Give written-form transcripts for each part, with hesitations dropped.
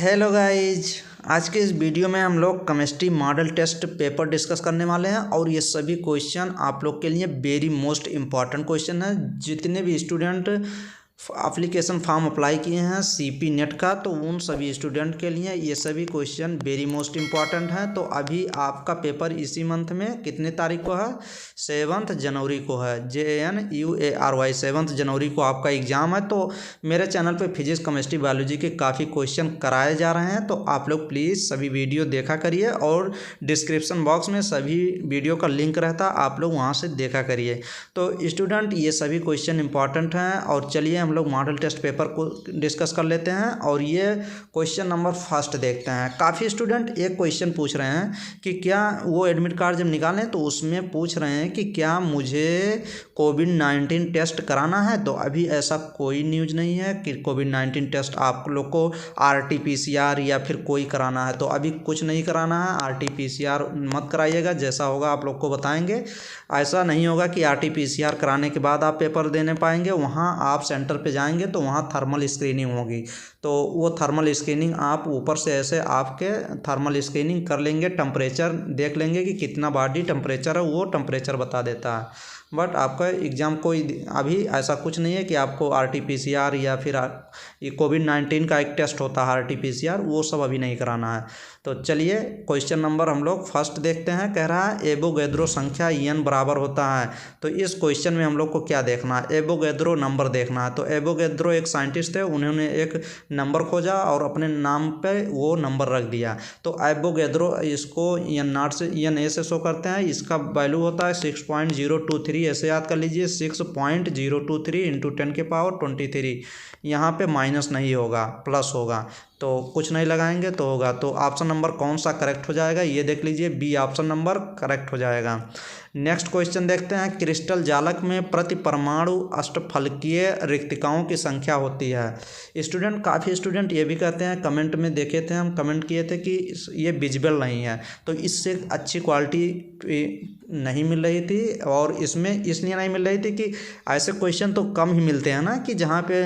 Hello guys. आज के इस वीडियो में हम लोग chemistry model test paper discuss करने वाले हैं और ये सभी क्वेश्चन आप लोग के लिए वेरी मोस्ट इम्पॉर्टेंट क्वेश्चन है। जितने भी स्टूडेंट एप्लीकेशन फॉर्म अप्लाई किए हैं सीपी नेट का, तो उन सभी स्टूडेंट के लिए ये सभी क्वेश्चन वेरी मोस्ट इम्पॉर्टेंट हैं। तो अभी आपका पेपर इसी मंथ में कितने तारीख को है? 7 जनवरी को है। JNUARY 7 जनवरी को आपका एग्ज़ाम है। तो मेरे चैनल पे फिजिक्स केमिस्ट्री बायोलॉजी के काफ़ी क्वेश्चन कराए जा रहे हैं, तो आप लोग प्लीज़ सभी वीडियो देखा करिए और डिस्क्रिप्शन बॉक्स में सभी वीडियो का लिंक रहता है, आप लोग वहाँ से देखा करिए। तो स्टूडेंट ये सभी क्वेश्चन इंपॉर्टेंट हैं और चलिए हम लोग मॉडल टेस्ट पेपर को डिस्कस कर लेते हैं। और ये क्वेश्चन नंबर फर्स्ट देखते हैं। काफ़ी स्टूडेंट एक क्वेश्चन पूछ रहे हैं कि क्या वो एडमिट कार्ड जब निकालें तो उसमें पूछ रहे हैं कि क्या मुझे कोविड-19 टेस्ट कराना है। तो अभी ऐसा कोई न्यूज़ नहीं है कि कोविड-19 टेस्ट आप लोग को RT-PCR या फिर कोई कराना है। तो अभी कुछ नहीं कराना है, RT-PCR मत कराइएगा। जैसा होगा आप लोग को बताएंगे। ऐसा नहीं होगा कि RT-PCR कराने के बाद आप पेपर देने पाएंगे। वहाँ आप सेंटर पे जाएंगे तो वहाँ थर्मल स्क्रीनिंग होगी, तो वो थर्मल स्क्रीनिंग आप ऊपर से ऐसे आपके थर्मल स्क्रीनिंग कर लेंगे, टेम्परेचर देख लेंगे कि कितना बॉडी टेम्परेचर है, वो टेम्परेचर बता देता है। बट आपका एग्ज़ाम कोई अभी ऐसा कुछ नहीं है कि आपको RT-PCR या फिर ये कोविड-19 का एक टेस्ट होता है RT-PCR, वो सब अभी नहीं कराना है। तो चलिए क्वेश्चन नंबर हम लोग फर्स्ट देखते हैं। कह रहा है एवोगैड्रो संख्या n बराबर होता है। तो इस क्वेश्चन में हम लोग को क्या देखना है? एवोगैड्रो नंबर देखना है। तो एवोगैड्रो एक साइंटिस्ट थे, उन्होंने एक नंबर खोजा और अपने नाम पे वो नंबर रख दिया। तो एवोगैड्रो इसको n0 से NA से शो करते हैं। इसका वैल्यू होता है 6.023। ऐसे याद कर लीजिए 6.023 इंटू 10⁻23। यहाँ पे माइनस नहीं होगा, प्लस होगा। तो कुछ नहीं लगाएंगे तो होगा। तो ऑप्शन नंबर कौन सा करेक्ट हो जाएगा ये देख लीजिए, बी ऑप्शन नंबर करेक्ट हो जाएगा। नेक्स्ट क्वेश्चन देखते हैं। क्रिस्टल जालक में प्रति परमाणु अष्टफलकीय रिक्तिकाओं की संख्या होती है। स्टूडेंट काफ़ी स्टूडेंट ये भी कहते हैं, कमेंट में देखे थे, हम कमेंट किए थे कि ये विजिबल नहीं है। तो इससे अच्छी क्वालिटी नहीं मिल रही थी और इसमें इसलिए नहीं मिल रही थी कि ऐसे क्वेश्चन तो कम ही मिलते हैं ना, कि जहाँ पे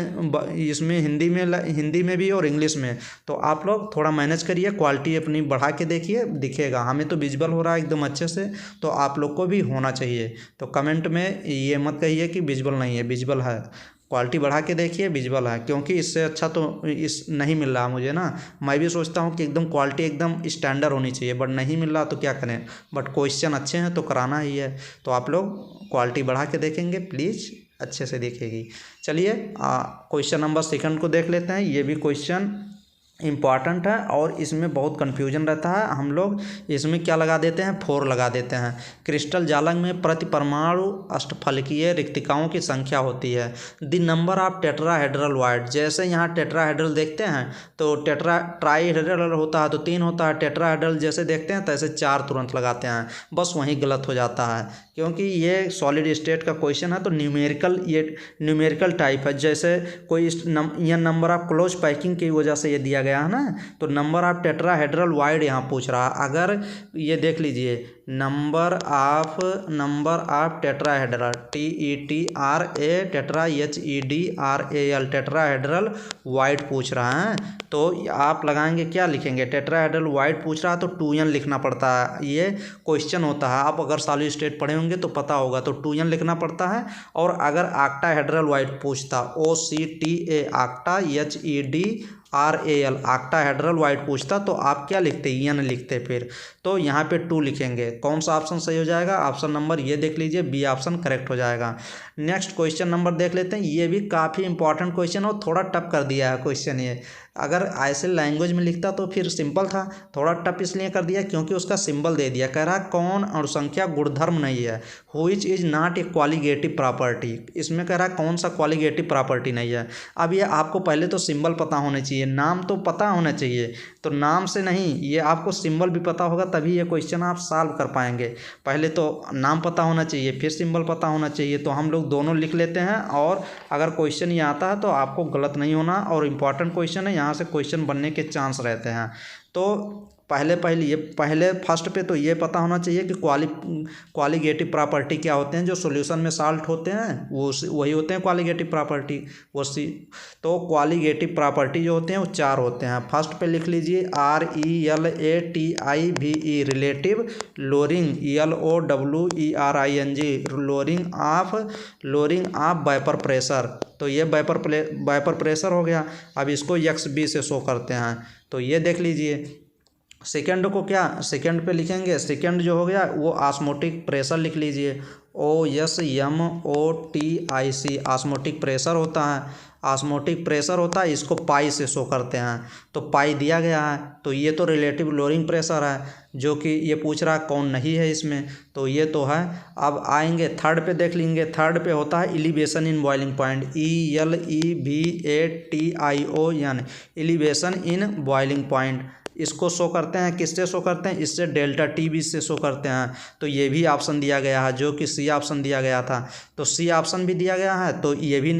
इसमें हिंदी में भी और इंग्लिश में। तो आप लोग थोड़ा मैनेज करिए, क्वालिटी अपनी बढ़ा के देखिए, दिखेगा। हमें तो विजिबल हो रहा है एकदम अच्छे से, तो आप लोग को भी होना चाहिए। तो कमेंट में ये मत कहिए कि विजिबल नहीं है, विजिबल है। क्वालिटी बढ़ा के देखिए, विजिबल है, क्योंकि इससे अच्छा तो इस नहीं मिल रहा मुझे ना। मैं भी सोचता हूँ कि एकदम क्वालिटी एकदम स्टैंडर्ड होनी चाहिए, बट नहीं मिल रहा तो क्या करें। बट क्वेश्चन अच्छे हैं तो कराना ही है। तो आप लोग क्वालिटी बढ़ा के देखेंगे प्लीज़, अच्छे से देखेगी। चलिए क्वेश्चन नंबर सेकंड को देख लेते हैं। ये भी क्वेश्चन इम्पॉर्टेंट है और इसमें बहुत कन्फ्यूजन रहता है। हम लोग इसमें क्या लगा देते हैं, 4 लगा देते हैं। क्रिस्टल जालक में प्रति परमाणु अष्टफलकीय रिक्तिकाओं की संख्या होती है। The number of tetrahedral void. जैसे यहाँ टेट्राहेड्रल देखते हैं तो ट्राईहेड्रल होता है तो 3 होता है। टेट्राहेड्रल जैसे देखते हैं तैसे 4 तुरंत लगाते हैं, बस वहीं गलत हो जाता है, क्योंकि ये सॉलिड स्टेट का क्वेश्चन है। तो ये न्यूमेरिकल टाइप है। जैसे कोई यह नंबर ऑफ क्लोज पैकिंग की वजह से ये दिया गया है ना, तो नंबर ऑफ टेट्राहेड्रल वाइड यहाँ पूछ रहा है। अगर ये देख लीजिए number of tetrahedral TETRA tetra HEDRAL tetrahedral void पूछ रहा है, तो आप लगाएंगे क्या लिखेंगे? टेट्राहेड्रल वाइड पूछ रहा है तो 2n लिखना पड़ता है। ये क्वेश्चन होता है, आप अगर सॉलिड स्टेट पढ़े होंगे तो पता होगा। तो 2n लिखना पड़ता है। और अगर ऑक्टाहेड्रल वाइड पूछता, OCTA octa HEDRAL octahedral wide पूछता, तो आप क्या लिखते? n लिखते। फिर तो यहाँ पे 2 लिखेंगे। कौन सा ऑप्शन सही हो जाएगा? ऑप्शन नंबर ये देख लीजिए, बी ऑप्शन करेक्ट हो जाएगा। नेक्स्ट क्वेश्चन नंबर देख लेते हैं। ये भी काफ़ी इंपॉर्टेंट क्वेश्चन और थोड़ा टफ कर दिया है क्वेश्चन ये। अगर ऐसे लैंग्वेज में लिखता तो फिर सिंपल था, थोड़ा टफ इसलिए कर दिया क्योंकि उसका सिंबल दे दिया। कह रहा कौन अणुसंख्या गुणधर्म नहीं है? Which is not a colligative property. इसमें कह रहा कौन सा क्वालिगेटिव प्रॉपर्टी नहीं है। अब ये आपको पहले तो सिंबल पता होने चाहिए, नाम तो पता होना चाहिए। तो नाम से नहीं, ये आपको सिंबल भी पता होगा तभी ये क्वेश्चन आप सॉल्व कर पाएंगे। पहले तो नाम पता होना चाहिए, फिर सिंबल पता होना चाहिए। तो हम लोग दोनों लिख लेते हैं और अगर क्वेश्चन ये आता है तो आपको गलत नहीं होना। और इम्पॉर्टेंट क्वेश्चन है, यहाँ से क्वेश्चन बनने के चांस रहते हैं। तो पहले फर्स्ट पे तो ये पता होना चाहिए कि क्वालिगेटिव प्रॉपर्टी क्या होते हैं। जो सॉल्यूशन में साल्ट होते हैं वो वही होते हैं क्वालिगेटिव प्रॉपर्टी। तो क्वालिगेटिव प्रॉपर्टी जो होते हैं वो 4 होते हैं। फर्स्ट पे लिख लीजिए RELATIVE relative Tshering, LOWERING Tshering of vapour pressure. तो ये वेपर प्रेशर हो गया। अब इसको XB से शो करते हैं। तो ये देख लीजिए। सेकंड को क्या सेकंड पे लिखेंगे, सेकंड जो हो गया वो ऑस्मोटिक प्रेशर लिख लीजिए, OSMOTIC ऑस्मोटिक प्रेशर होता है। ऑस्मोटिक प्रेशर होता है, इसको पाई से शो करते हैं। तो पाई दिया गया है। तो ये तो रिलेटिव लोरिंग प्रेशर है, जो कि ये पूछ रहा कौन नहीं है इसमें, तो ये तो है। अब आएंगे थर्ड पे, देख लेंगे। थर्ड पे होता है elevation in boiling point, ELEVATION elevation in boiling point. इसको शो करते हैं, किससे शो करते हैं, इससे डेल्टा TB से शो करते हैं। तो ये भी ऑप्शन दिया गया है, जो कि C ऑप्शन दिया गया था। तो C ऑप्शन भी दिया गया है। तो ये भी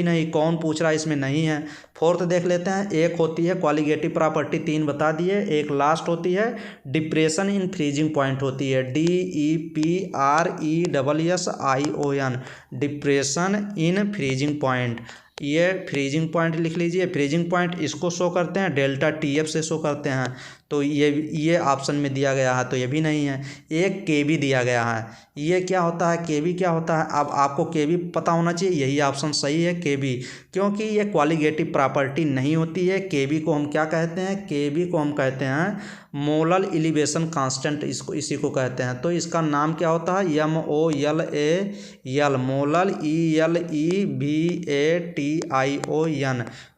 नहीं, कौन पूछ रहा है इसमें नहीं है। फोर्थ देख लेते हैं। एक होती है क्वालिगेटिव प्रॉपर्टी, 3 बता दिए। एक लास्ट होती है डिप्रेशन इन फ्रीजिंग पॉइंट होती है, DEPRESSION depression in freezing point. ये फ्रीजिंग पॉइंट लिख लीजिए। फ्रीजिंग पॉइंट इसको शो करते हैं, डेल्टा TF से शो करते हैं। तो ये ऑप्शन में दिया गया है, तो ये भी नहीं है। एक KB दिया गया है। ये क्या होता है, KB क्या होता है। अब आपको KB पता होना चाहिए, यही ऑप्शन सही है KB, क्योंकि ये क्वालिगेटिव प्रॉपर्टी नहीं होती है। KB को हम क्या कहते हैं, KB को हम कहते हैं मोलर एलिवेशन कांस्टेंट, इसी को कहते हैं। तो इसका नाम क्या होता है, MOLAL molar ELEVATION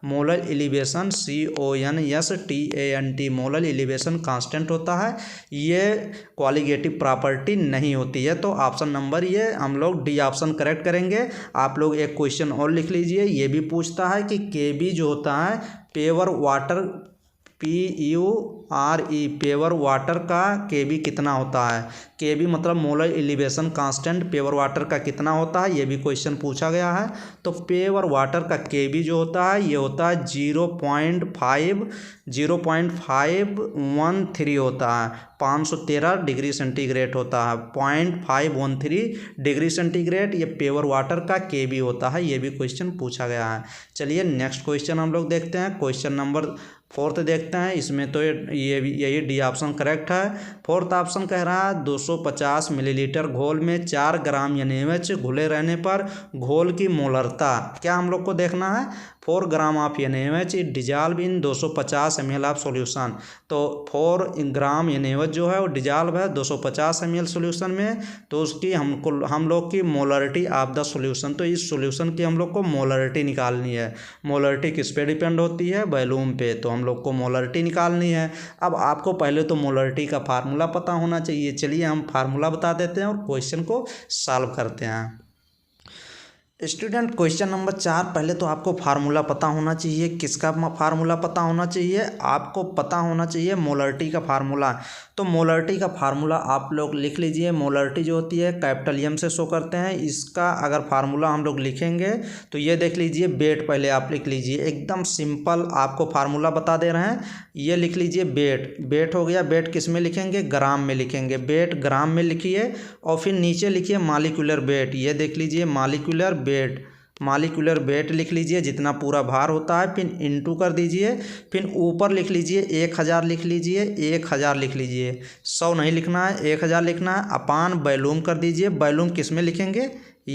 molar elevation CONSTANT molar elevation constant होता है। ये क्वालिगेटिव प्रॉपर्टी नहीं होती है। तो ऑप्शन नंबर ये हम लोग D ऑप्शन करेक्ट करेंगे। आप लोग एक क्वेश्चन और लिख लीजिए। ये भी पूछता है कि KB जो होता है pure water, PURE pure water का KB कितना होता है। KB मतलब molar elevation constant pure water का कितना होता है, ये भी क्वेश्चन पूछा गया है। तो पेवर वाटर का KB जो होता है ये होता है 0.513 होता है, 513 डिग्री सेंटीग्रेड होता है। 0.513 डिग्री सेंटीग्रेड ये पेवर वाटर का KB होता है। ये भी क्वेश्चन पूछा गया है। चलिए नेक्स्ट क्वेश्चन हम लोग देखते हैं। क्वेश्चन नंबर 4 देखते हैं। इसमें तो यही D ऑप्शन करेक्ट है। फोर्थ ऑप्शन कह रहा है 250 मिलीलीटर घोल में 4 ग्राम NaOH घुले रहने पर घोल की मोलरता क्या हम लोग को देखना है। 4 gram of NaOH dissolve in 250 ml of solution. तो 4 ग्राम NaOH जो है वो डिजॉल्व है 250 ml सॉल्यूशन में। तो उसकी हम लोग की मोलरिटी ऑफ द सॉल्यूशन, तो इस सॉल्यूशन की हम लोग को मोलरिटी निकालनी है। मोलरिटी किस पे डिपेंड होती है, वॉल्यूम पे। तो हम लोग को मोलरिटी निकालनी है। अब आपको पहले तो मोलरिटी का फार्मूला पता होना चाहिए। चलिए हम फार्मूला बता देते हैं और क्वेश्चन को सॉल्व करते हैं। स्टूडेंट क्वेश्चन नंबर 4, पहले तो आपको फार्मूला पता होना चाहिए। किसका फार्मूला पता होना चाहिए, आपको पता होना चाहिए मोलरिटी का फार्मूला। तो मोलरिटी का फार्मूला आप लोग लिख लीजिए। मोलरिटी जो होती है कैपिटल M से शो करते हैं। इसका अगर फार्मूला हम लोग लिखेंगे तो ये देख लीजिए, वेट पहले आप लिख लीजिए। एकदम सिंपल आपको फार्मूला बता दे रहे हैं। ये लिख लीजिए वेट हो गया। वेट किस में लिखेंगे, ग्राम में लिखेंगे। वेट ग्राम में लिखिए और फिर नीचे लिखिए मॉलिक्यूलर वेट। ये देख लीजिए मॉलिक्यूलर वेट लिख लीजिए, जितना पूरा भार होता है। फिर इंटू कर दीजिए। फिर ऊपर लिख लीजिए 1000 लिख लीजिए, 1000 लिख लीजिए। 100 नहीं लिखना है, 1000 लिखना है। अपान वॉल्यूम कर दीजिए। वॉल्यूम किस में लिखेंगे,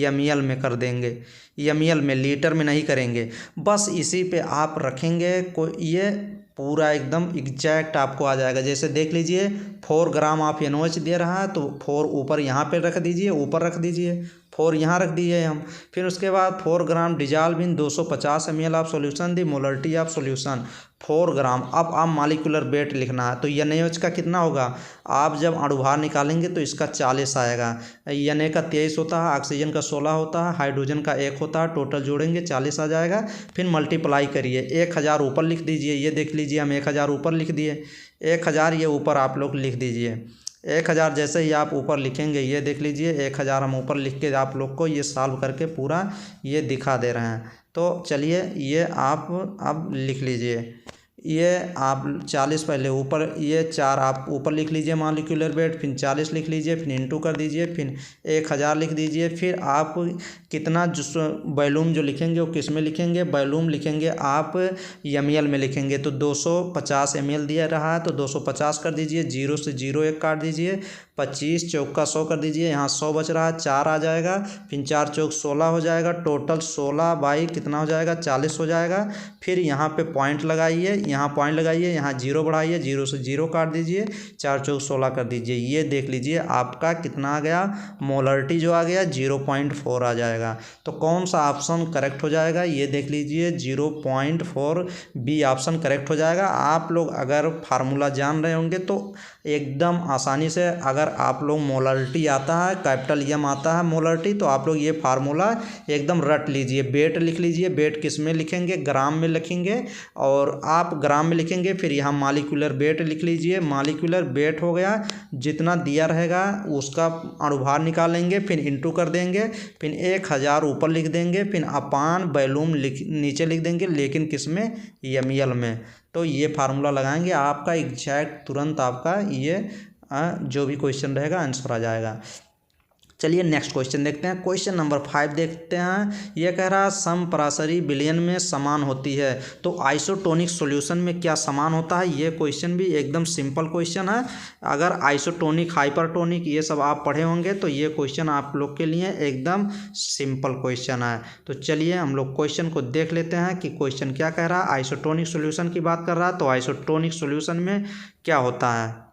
ml में कर देंगे। ml में, लीटर में नहीं करेंगे। बस इसी पे आप रखेंगे। ये पूरा एकदम एग्जैक्ट आपको आ जाएगा। जैसे देख लीजिए 4 ग्राम ऑफ NaOH दे रहा है, तो 4 ऊपर यहाँ पे रख दीजिए, ऊपर रख दीजिए। 4 यहाँ रख दिए हम। फिर उसके बाद 4 gram dissolve in 250 ml of solution the molarity of solution 4 gram. अब आप मॉलिक्यूलर वेट लिखना है। तो NaOH का कितना होगा, आप जब अणुभार निकालेंगे तो इसका 40 आएगा। Na का 23 होता है, ऑक्सीजन का 16 होता है, हाइड्रोजन का 1 होता है। टोटल जोड़ेंगे 40 आ जाएगा। फिर मल्टीप्लाई करिए, 1000 ऊपर लिख दीजिए। ये देख लीजिए हम 1000 ऊपर लिख दिए। 1000 ये ऊपर आप लोग लिख दीजिए। 1000 जैसे ही आप ऊपर लिखेंगे, ये देख लीजिए 1000 हम ऊपर लिख के आप लोग को ये सॉल्व करके पूरा ये दिखा दे रहे हैं। तो चलिए ये आप अब लिख लीजिए। ये आप 40 पहले ऊपर, ये 4 आप ऊपर लिख लीजिए मॉलिक्यूलर वेट, फिर 40 लिख लीजिए, फिर इंटू कर दीजिए, फिर 1000 लिख दीजिए। फिर आप कितना जो वॉल्यूम जो लिखेंगे वो किस में लिखेंगे, वॉल्यूम लिखेंगे आप ml में लिखेंगे। तो 250 ml दिया रहा है तो 250 कर दीजिए, 0 से 0 एक काट दीजिए, 25 चौका 100 कर दीजिए, यहाँ 100 बच रहा है, 4 आ जाएगा, फिर 4 चौक 16 हो जाएगा, टोटल 16 बाई कितना हो जाएगा 40 हो जाएगा। फिर यहाँ पे पॉइंट लगाइए, यहाँ पॉइंट लगाइए, यहाँ 0 बढ़ाइए, 0 से 0 काट दीजिए, 4 चौक 16 कर दीजिए। ये देख लीजिए आपका कितना आ गया, मोलरिटी जो आ गया 0.4 आ जाएगा। तो कौन सा ऑप्शन करेक्ट हो जाएगा, ये देख लीजिए 0.4 बी ऑप्शन करेक्ट हो जाएगा। आप लोग अगर फार्मूला जान रहे होंगे तो एकदम आसानी से, अगर आप लोग मोलरिटी आता है, कैपिटल एम आता है मोलरिटी, तो आप लोग ये फार्मूला एकदम रट लीजिए। वेट लिख लीजिए, वेट किस में लिखेंगे, ग्राम में लिखेंगे, और आप ग्राम में लिखेंगे। फिर यहाँ मॉलिक्यूलर वेट लिख लीजिए, मॉलिक्यूलर वेट हो गया, जितना दिया रहेगा उसका अणुभार निकालेंगे, फिर इंटू कर देंगे, फिर 1000 ऊपर लिख देंगे, फिर अपान वॉल्यूम नीचे लिख देंगे, लेकिन किस में, ml में। तो ये फार्मूला लगाएंगे, आपका एग्जैक्ट तुरंत आपका ये जो भी क्वेश्चन रहेगा आंसर आ जाएगा। चलिए नेक्स्ट क्वेश्चन देखते हैं। क्वेश्चन नंबर 5 देखते हैं। यह कह रहा है समपराशरी विलयन में समान होती है, तो आइसोटोनिक सॉल्यूशन में क्या समान होता है। ये क्वेश्चन भी एकदम सिंपल क्वेश्चन है। अगर आइसोटोनिक, हाइपरटोनिक ये सब आप पढ़े होंगे तो ये क्वेश्चन आप लोग के लिए एकदम सिंपल क्वेश्चन है। तो चलिए हम लोग क्वेश्चन को देख लेते हैं कि क्वेश्चन क्या कह रहा है। आइसोटोनिक सॉल्यूशन की बात कर रहा है, तो आइसोटोनिक सॉल्यूशन में क्या होता है।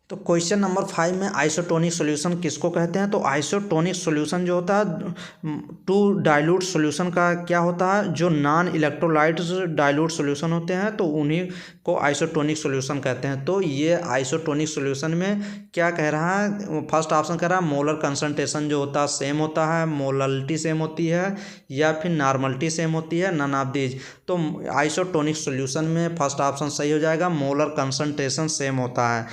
तो क्वेश्चन नंबर 5 में आइसोटोनिक सॉल्यूशन किसको कहते हैं। तो आइसोटोनिक सॉल्यूशन जो होता है टू डाइल्यूट सॉल्यूशन का क्या होता है, जो नॉन इलेक्ट्रोलाइट्स डाइल्यूट सॉल्यूशन होते हैं तो उन्हीं को आइसोटोनिक सॉल्यूशन कहते हैं। तो ये आइसोटोनिक सॉल्यूशन में क्या कह रहा है, फर्स्ट ऑप्शन कह रहा है मोलर कंसंट्रेशन जो होता है सेम होता है, मोलरिटी सेम होती है, या फिर नॉर्मलिटी सेम होती है, नन ऑफ दीज। तो आइसोटोनिक सॉल्यूशन में फर्स्ट ऑप्शन सही हो जाएगा, मोलर कंसंट्रेशन सेम होता है।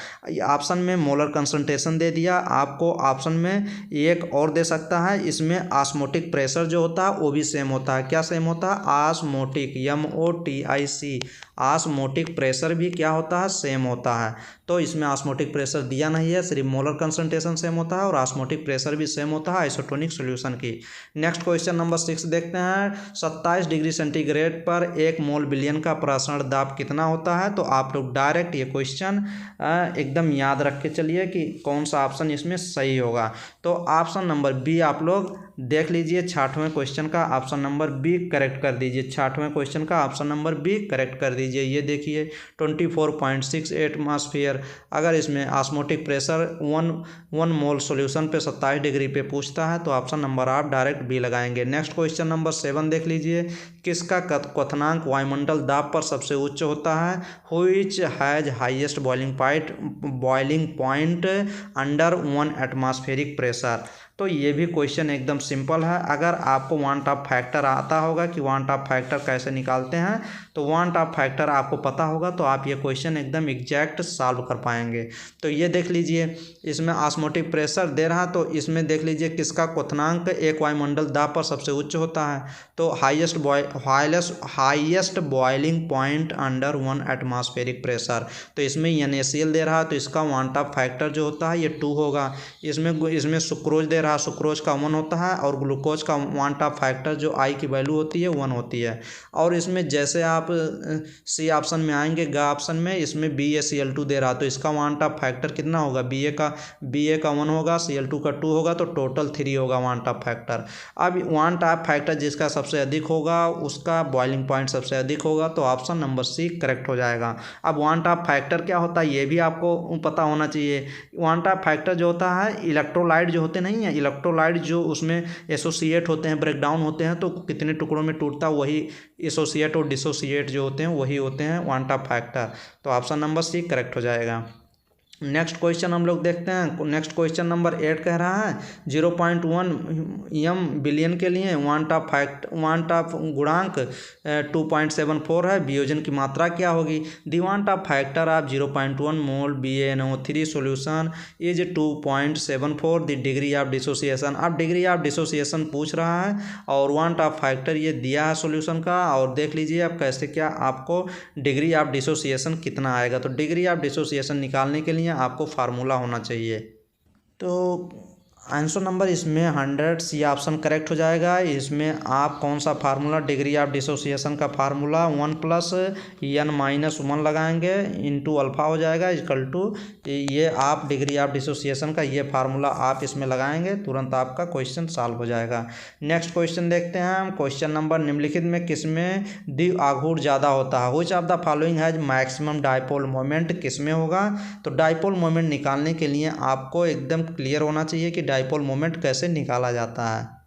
ऑप्शन में मोलर कंसंट्रेशन दे दिया आपको, ऑप्शन में एक और दे सकता है, इसमें ऑस्मोटिक प्रेशर जो होता है वो भी सेम होता है। क्या सेम होता है, ऑस्मोटिक, MOTIC, ऑस्मोटिक प्रेशर भी क्या होता है, सेम होता है। तो इसमें ऑस्मोटिक प्रेशर दिया नहीं है, सिर्फ मोलर कंसंट्रेशन सेम होता है और ऑस्मोटिक प्रेशर भी सेम होता है आइसोटोनिक सॉल्यूशन की। नेक्स्ट क्वेश्चन नंबर 6 देखते हैं। 27 डिग्री सेंटीग्रेड पर 1 मोल विलयन का प्रसारण दाब कितना होता है। तो आप लोग डायरेक्ट ये क्वेश्चन एकदम याद रख के चलिए कि कौन सा ऑप्शन इसमें सही होगा। तो ऑप्शन नंबर बी आप लोग देख लीजिए, 66वें क्वेश्चन का ऑप्शन नंबर बी करेक्ट कर दीजिए। 66वें क्वेश्चन का ऑप्शन नंबर बी करेक्ट कर दीजिए। ये देखिए 24.68 एटमॉस्फेयर। अगर इसमें ऑस्मोटिक प्रेशर 1 मोल सॉल्यूशन पे 27 डिग्री पे पूछता है तो ऑप्शन नंबर आप डायरेक्ट बी लगाएंगे। नेक्स्ट क्वेश्चन नंबर 7 देख लीजिए। किसका क्वथनांक वायुमंडल दाब पर सबसे उच्च होता है। Which has highest boiling point under 1 atmospheric pressure. तो ये भी क्वेश्चन एकदम सिंपल है। अगर आपको वांट ऑफ फैक्टर आता होगा कि वांट ऑफ फैक्टर कैसे निकालते हैं, तो वांट ऑफ फैक्टर आपको पता होगा तो आप ये क्वेश्चन एकदम एग्जैक्ट सॉल्व कर पाएंगे। तो ये देख लीजिए, इसमें ऑस्मोटिक प्रेशर दे रहा, तो इसमें देख लीजिए किसका क्वथनांक एक वायुमंडल दाब पर सबसे उच्च होता है। तो highest boiling point under 1 atmospheric pressure. तो इसमें NaCl दे रहा, तो इसका वांट ऑफ फैक्टर जो होता है ये 2 होगा। इसमें सुक्रोज दे रहा, सुक्रोज का 1 होता है, और ग्लूकोज का वांट ऑफ फैक्टर जो I की वैल्यू होती है 1 होती है। और इसमें जैसे आप सी ऑप्शन में आएंगे, ग ऑप्शन में, इसमें BaCl2 दे रहा, तो इसका वांट ऑफ फैक्टर कितना होगा, BA का 1 होगा, Cl2 का 2 होगा, तो टोटल 3 होगा वांट ऑफ फैक्टर। अब वांट ऑफ फैक्टर जिसका सबसे अधिक होगा उसका बॉइलिंग पॉइंट सबसे अधिक होगा, तो ऑप्शन नंबर सी करेक्ट हो जाएगा। अब वांट ऑफ फैक्टर क्या होता है ये भी आपको पता होना चाहिए। वांट ऑफ फैक्टर जो होता है, इलेक्ट्रोलाइट जो होते नहीं है, इलेक्ट्रोलाइट जो उसमें एसोसिएट होते हैं, ब्रेकडाउन होते हैं, तो कितने टुकड़ों में टूटता है, वही एसोसिएट और डिसोसिएट जो होते हैं वही होते हैं वांट ऑफ फैक्टर। तो ऑप्शन नंबर सी करेक्ट हो जाएगा। नेक्स्ट क्वेश्चन हम लोग देखते हैं। नेक्स्ट क्वेश्चन नंबर 8 कह रहा है 0.1 m बिलियन के लिए वांट ऑफ गुणांक 2.74 है, वियोजन की मात्रा क्या होगी। The van't Hoff factor of 0.1 mole BaNO3 solution is 2.74, the degree of dissociation. अब डिग्री ऑफ डिसोसिएशन पूछ रहा है और वांट ऑफ फैक्टर ये दिया है सॉल्यूशन का, और देख लीजिए अब कैसे क्या आपको डिग्री ऑफ डिसोसिएशन कितना आएगा। तो डिग्री ऑफ डिसोसिएशन निकालने के लिए आपको फार्मूला होना चाहिए। तो आंसर नंबर इसमें 100 सी ऑप्शन करेक्ट हो जाएगा। इसमें आप कौन सा फार्मूला डिग्री ऑफ डिसोसिएशन का फार्मूला 1 + n-1 लगाएंगे इंटू अल्फा हो जाएगा इक्वल टू ये आप डिग्री ऑफ डिसोसिएशन का ये फार्मूला आप इसमें लगाएंगे, तुरंत आपका क्वेश्चन सॉल्व हो जाएगा। नेक्स्ट क्वेश्चन देखते हैं हम। क्वेश्चन नंबर निम्नलिखित में किसमें द्विआघूर्ण ज़्यादा होता है। Which of the following has maximum dipole moment, किसमें होगा। तो डायपोल मोमेंट निकालने के लिए आपको एकदम क्लियर होना चाहिए कि डायपोल मोमेंट कैसे निकाला जाता है।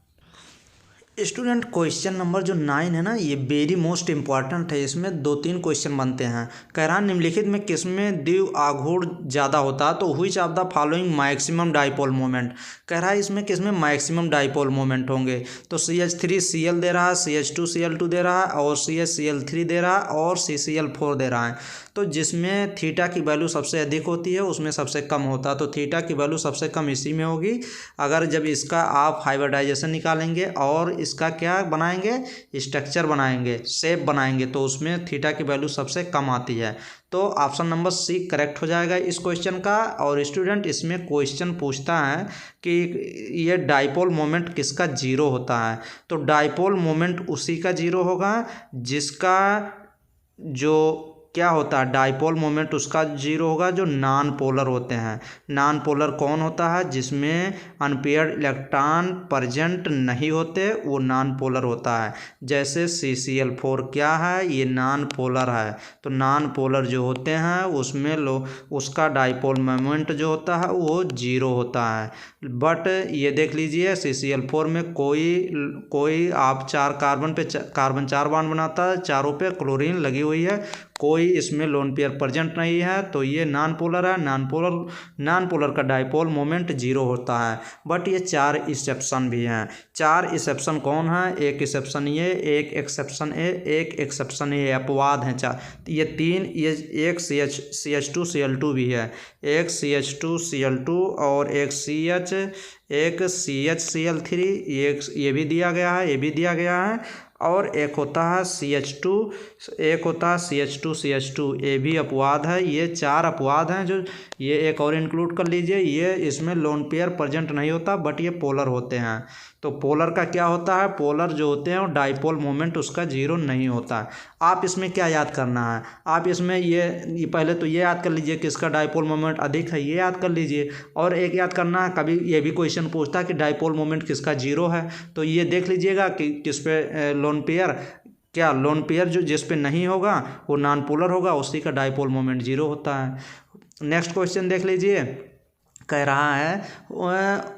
स्टूडेंट क्वेश्चन नंबर जो 9 है ना, ये वेरी मोस्ट इंपॉर्टेंट है। इसमें 2-3 क्वेश्चन बनते हैं। कह रहा निम्नलिखित में किसमें द्विआघूर्ण ज़्यादा होता है। तो which of the following maximum dipole moment, कह रहा है इसमें किसमें मैक्सिमम डायपोल मोमेंट होंगे। तो CH3Cl दे रहा है, CH2Cl2 दे रहा है और CHCl3 दे रहा है और CCl4 दे रहा है। तो जिसमें थीटा की वैल्यू सबसे अधिक होती है उसमें सबसे कम होता है। तो थीटा की वैल्यू सबसे कम इसी में होगी। अगर जब इसका आप हाइब्रिडाइजेशन निकालेंगे और इसका क्या बनाएंगे, स्ट्रक्चर बनाएंगे, शेप बनाएंगे, तो उसमें थीटा की वैल्यू सबसे कम आती है। तो ऑप्शन नंबर सी करेक्ट हो जाएगा इस क्वेश्चन का। और स्टूडेंट इसमें क्वेश्चन पूछता है कि ये डायपोल मोमेंट किसका जीरो होता है। तो डायपोल मोमेंट उसी का जीरो होगा जिसका जो क्या होता है, डायपोल मोमेंट उसका जीरो होगा जो नॉन पोलर होते हैं। नॉन पोलर कौन होता है, जिसमें अनपेयर्ड इलेक्ट्रॉन प्रेजेंट नहीं होते, वो नॉन पोलर होता है। जैसे CCl4 क्या है, ये नॉन पोलर है। तो नॉन पोलर जो होते हैं उसमें उसका डायपोल मोमेंट जो होता है वो जीरो होता है। बट ये देख लीजिए CCl4 में कोई आप 4 कार्बन पे कार्बन 4 बॉन्ड बनाता है, चारों पे क्लोरीन लगी हुई है, कोई इसमें लोन पेयर प्रेजेंट नहीं है, तो ये नॉन पोलर है। नॉन पोलर का डायपोल मोमेंट जीरो होता है। बट ये 4 एक्सेप्शन भी हैं। 4 एक्सेप्शन कौन है, एक एक्सेप्शन ये, एक एक्सेप्शन ए, एक एक्सेप्शन ये, अपवाद हैं 4। ये 3, ये एक CH2Cl2 भी है, एक CH2Cl2 और एक CHCl3, ये भी दिया गया है, ये भी दिया गया है। और एक होता है CH2, एक होता है CH2 ये भी अपवाद है। ये 4 अपवाद हैं जो ये एक और इंक्लूड कर लीजिए। ये इसमें लोन पेयर प्रेजेंट नहीं होता बट ये पोलर होते हैं। तो पोलर का क्या होता है, पोलर जो होते हैं वो डायपोल मोमेंट उसका जीरो नहीं होता। आप इसमें क्या याद करना है, आप इसमें ये पहले तो ये याद कर लीजिए कि इसका डायपोल मोमेंट अधिक है, ये याद कर लीजिए। और एक याद करना है, कभी ये भी क्वेश्चन पूछता है कि डायपोल मोमेंट किसका जीरो है, तो ये देख लीजिएगा कि किस पे लोन पेयर जो जिस पे नहीं होगा वो नॉन पोलर होगा, उसी का डायपोल मोमेंट जीरो होता है। नेक्स्ट क्वेश्चन देख लीजिए। कह रहा है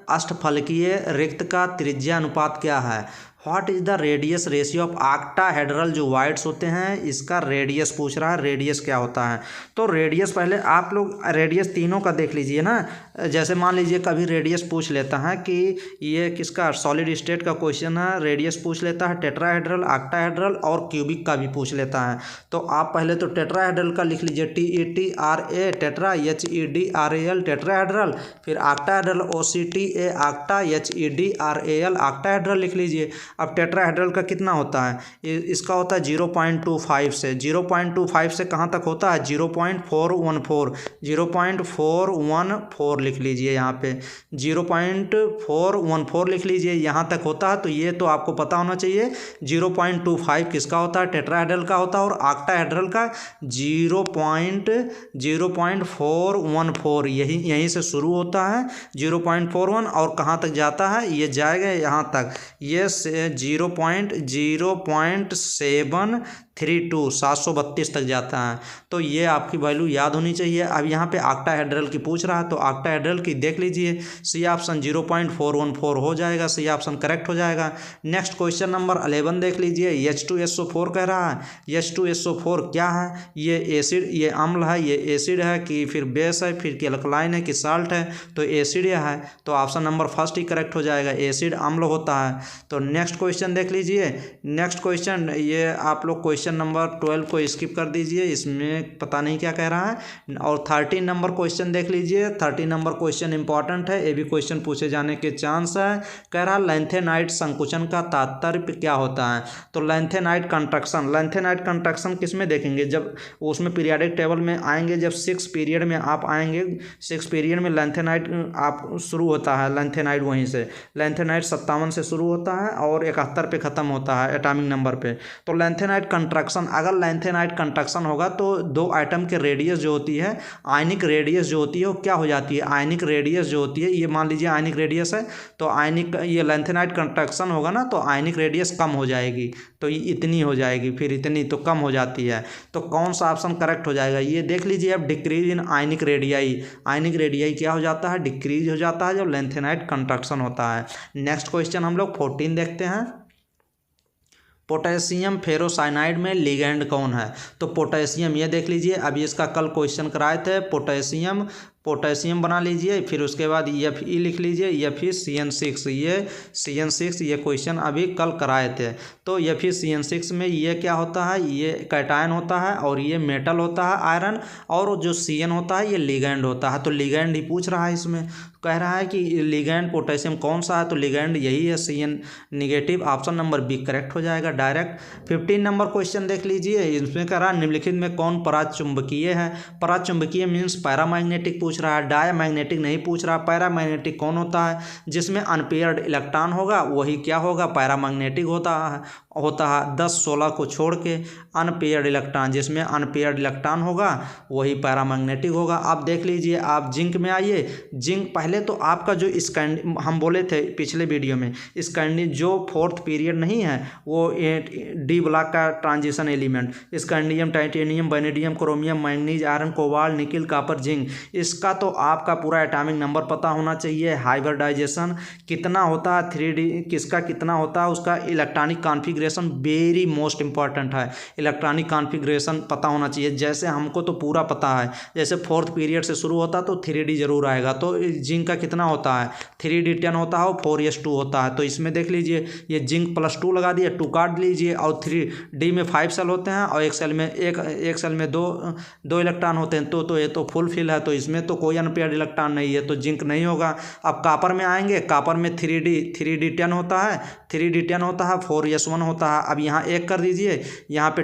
अष्टफलकीय रिक्त का त्रिज्या अनुपात क्या है। What is the radius ratio of octahedral, जो वाइड्स होते हैं इसका रेडियस पूछ रहा है। रेडियस क्या होता है, तो रेडियस पहले आप लोग रेडियस तीनों का देख लीजिए ना। जैसे मान लीजिए कभी रेडियस पूछ लेता है कि ये किसका सॉलिड स्टेट का क्वेश्चन है, रेडियस पूछ लेता है टेट्राहेड्रल, ऑक्टाहेड्रल और क्यूबिक का भी पूछ लेता है। तो आप पहले तो टेट्राहेड्रल का लिख लीजिए, TETRA टेट्रा, HEDRAL टेट्राहेड्रल, फिर octahedral OCTA octa, HEDRAL octahedral लिख लीजिए। अब टेट्राहेड्रल का कितना होता है, इसका होता है 0.25 से 0.25 से कहाँ तक होता है 0.414 लिख लीजिए। यहाँ पे 0.414 लिख लीजिए, यहाँ तक होता है। तो ये तो आपको पता होना चाहिए 0.25 किसका होता है, टेट्राहेड्रल का होता है, और ऑक्टाहेड्रल का 0.414 यहीं से शुरू होता है 0.41 और कहाँ तक जाता है, ये जाएगा यहाँ तक, ये 0.073 732 तक जाता है। तो ये आपकी वैल्यू याद होनी चाहिए। अब यहाँ पे ऑक्टाहेड्रल की पूछ रहा है तो ऑक्टाहेड्रल की देख लीजिए, सी ऑप्शन 0.414 हो जाएगा, सी ऑप्शन करेक्ट हो जाएगा। नेक्स्ट क्वेश्चन नंबर 11 देख लीजिए, H2SO4 कह रहा है। H2SO4 क्या है? ये एसिड, ये अम्ल है, ये एसिड है कि फिर बेस है, फिर कि अल्कलाइन है कि साल्ट है? तो एसिड है, तो ऑप्शन नंबर फर्स्ट ही करेक्ट हो जाएगा, एसिड अम्ल होता है। तो नेक्स्ट क्वेश्चन देख लीजिए। नेक्स्ट क्वेश्चन, ये आप लोग क्वेश्चन नंबर 12 को स्किप कर दीजिए, इसमें पता नहीं क्या कह रहा है। और 13 नंबर क्वेश्चन देख लीजिए। 13 नंबर क्वेश्चन इंपॉर्टेंट है, ये भी क्वेश्चन पूछे जाने के चांस है। कह रहा लैंथेनाइट संकुचन का तात्पर्य क्या होता है? तो लैंथेनाइट कंट्रक्शन किस में देखेंगे? जब उसमें पीरियाडिक टेबल में आएंगे, जब 6 पीरियड में आप आएंगे, 6 पीरियड में लैंथेनाइट आप शुरू होता है, लैंथेनाइट वहीं से, लैंथेनाइट 57 से शुरू होता है और 71 पे ख़त्म होता है एटॉमिक नंबर पे। तो लैंथेनाइट कंट्रक्शन, अगर लैंथेनाइट कंट्रक्शन होगा तो दो एटम के रेडियस जो होती है, आयनिक रेडियस जो होती है वो क्या हो जाती है? आयनिक रेडियस जो होती है, ये मान लीजिए आयनिक रेडियस है, तो आयनिक, ये लैंथेनाइट कंट्रक्शन होगा ना तो आयनिक रेडियस कम हो जाएगी, तो ये इतनी हो जाएगी, फिर इतनी, तो कम हो जाती है। तो कौन सा ऑप्शन करेक्ट हो जाएगा? ये देख लीजिए अब, decrease in ionic radii. Ionic radii क्या हो जाता है? डिक्रीज हो जाता है जब लैंथेनाइट कंट्रक्शन होता है। नेक्स्ट क्वेश्चन हम लोग 14 देखते हैं। पोटेशियम फेरोसाइनाइड में लिगेंड कौन है? तो पोटेशियम, ये देख लीजिए, अभी इसका कल क्वेश्चन कराए थे। पोटेशियम बना लीजिए, फिर उसके बाद Fe लिख लीजिए, FeCN6, ये CN6, ये क्वेश्चन अभी कल कराए थे। तो FeCN6 में ये क्या होता है? ये कैटायन होता है और ये मेटल होता है आयरन, और जो CN होता है ये लिगेंड होता है। तो लिगेंड ही पूछ रहा है इसमें, कह रहा है कि लिगेंड पोटेशियम कौन सा है? तो लिगेंड यही है, CN negative, option number B correct हो जाएगा डायरेक्ट। 15 नंबर क्वेश्चन देख लीजिए, इसमें कह रहा है निम्नलिखित में कौन पराचुंबकीय है? पराचुंबकीय मीन्स पैरामैग्नेटिक पूछ रहा है, डायमैग्नेटिक नहीं पूछ रहा। पैरामैग्नेटिक कौन होता है? जिसमें अनपेयर्ड इलेक्ट्रॉन होगा वही क्या होगा? पैरामैग्नेटिक होता है 10-16 को छोड़ के। अनपेयर्ड इलेक्ट्रॉन, जिसमें अनपेयर्ड इलेक्ट्रॉन होगा वही पैरामैग्नेटिक होगा। आप देख लीजिए, आप जिंक में आइए। जिंक, पहले तो आपका जो हम बोले थे पिछले वीडियो में, स्कैंडियम जो 4th पीरियड नहीं है वो डी ब्लॉक का transition element, scandium, titanium, vanadium, chromium, manganese, iron, cobalt, nickel, copper, zinc, इसका तो आपका पूरा एटॉमिक नंबर पता होना चाहिए। हाइब्रिडाइजेशन कितना होता है, 3D किसका कितना होता है, उसका electronic configuration very most important है। इलेक्ट्रॉनिक कॉन्फ़िगरेशन पता होना चाहिए। जैसे हमको तो पूरा पता है, जैसे 4th पीरियड से शुरू होता है तो 3D जरूर आएगा। तो जिंक का कितना होता है? 3D 10 होता है और 4s2 होता है। तो इसमें देख लीजिए, ये जिंक +2 लगा दिए, 2 काट लीजिए, और 3D में 5 सेल होते हैं और एक सेल में दो इलेक्ट्रॉन होते हैं। तो ये तो फुल फिल है, तो इसमें तो कोई अनपेयर्ड इलेक्ट्रॉन नहीं है, तो जिंक नहीं होगा। अब कॉपर में आएंगे, कॉपर में 3D 10 होता है, 4s1 होता है। अब यहाँ 1 कर दीजिए, यहाँ पे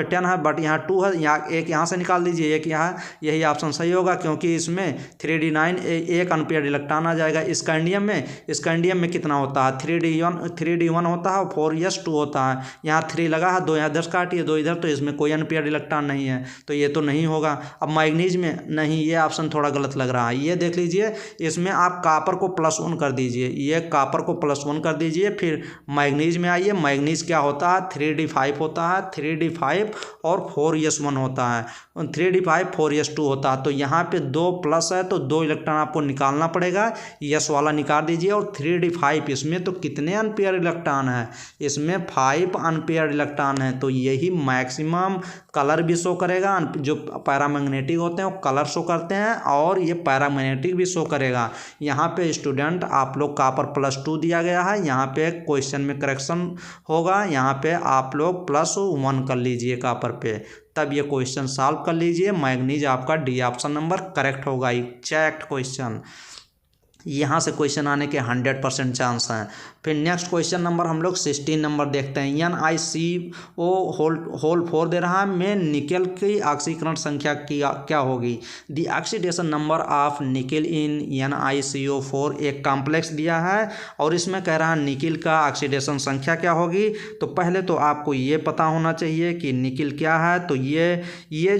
10 है, बट यहाँ 2 है, यहाँ एक यहाँ से निकाल दीजिए, एक यहाँ, यही ऑप्शन सही होगा, क्योंकि इसमें 3D 9 एक अनपेयर्ड इलेक्ट्रॉन आ जाएगा। स्कैंडियम में कितना होता है? 3D1 होता है और 4s2 होता है। यहाँ 3 लगा है, 2 यहाँ 10 काटिए, 2 इधर, तो इसमें कोई अनपेयर्ड इलेक्ट्रॉन नहीं है, तो ये तो नहीं होगा। अब मैग्नीज में नहीं, ये ऑप्शन थोड़ा गलत लग रहा है। ये देख लीजिए, इसमें आप कॉपर को +1 कर दीजिए, ये कॉपर को +1 कर दीजिए। फिर मैग्नीज में आइए, मैग्नीज क्या होता है? 3D5 होता है, 3D5 और 4s1 होता है, 3D5 4s2 होता है। तो यहाँ पे 2 प्लस है तो 2 इलेक्ट्रॉन आपको निकालना पड़ेगा, यस वाला निकाल दीजिए। और 3D5, इसमें तो कितने अनपेयर इलेक्ट्रॉन है? इसमें 5 अनपेयर इलेक्ट्रॉन है। तो यही मैक्सिमम कलर भी शो करेगा, जो पैरामैग्नेटिक होते हैं वो कलर शो करते हैं, और ये पैरामैग्नेटिक भी शो करेगा। यहाँ पे स्टूडेंट आप लोग कॉपर +2 दिया गया है, यहाँ पे क्वेश्चन में करेक्शन होगा, यहाँ पे आप लोग +1 कर लीजिए कॉपर पे, तब ये क्वेश्चन सॉल्व कर लीजिए। मैग्नीज आपका डी ऑप्शन नंबर करेक्ट होगा, एग्जैक्ट क्वेश्चन, यहाँ से क्वेश्चन आने के 100% चांस हैं। फिर नेक्स्ट क्वेश्चन नंबर हम लोग 16 नंबर देखते हैं। NiCO होल 4 दे रहा है, में निकेल की ऑक्सीकरण संख्या क्या होगी? The oxidation number of nickel in NiCO4 एक कॉम्प्लेक्स दिया है, और इसमें कह रहा है निकेल का ऑक्सीडेशन संख्या क्या होगी। तो पहले तो आपको ये पता होना चाहिए कि निकेल क्या है। तो ये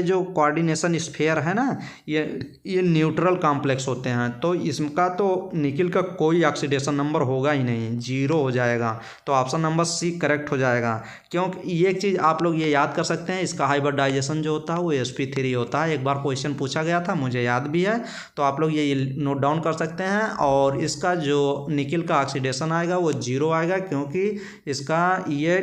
जो कोऑर्डिनेशन स्फीयर है ना, ये न्यूट्रल कॉम्प्लेक्स होते हैं, तो इसका तो निकिल का कोई ऑक्सीडेशन नंबर होगा ही नहीं, 0 हो जाएगा। तो ऑप्शन नंबर सी करेक्ट हो जाएगा। क्योंकि ये एक चीज़ आप लोग ये याद कर सकते हैं, इसका हाइब्रिडाइजेशन जो होता है वो sp3 होता है। एक बार क्वेश्चन पूछा गया था, मुझे याद भी है, तो आप लोग ये नोट डाउन कर सकते हैं। और इसका जो निकिल का ऑक्सीडेशन आएगा वो 0 आएगा, क्योंकि इसका ये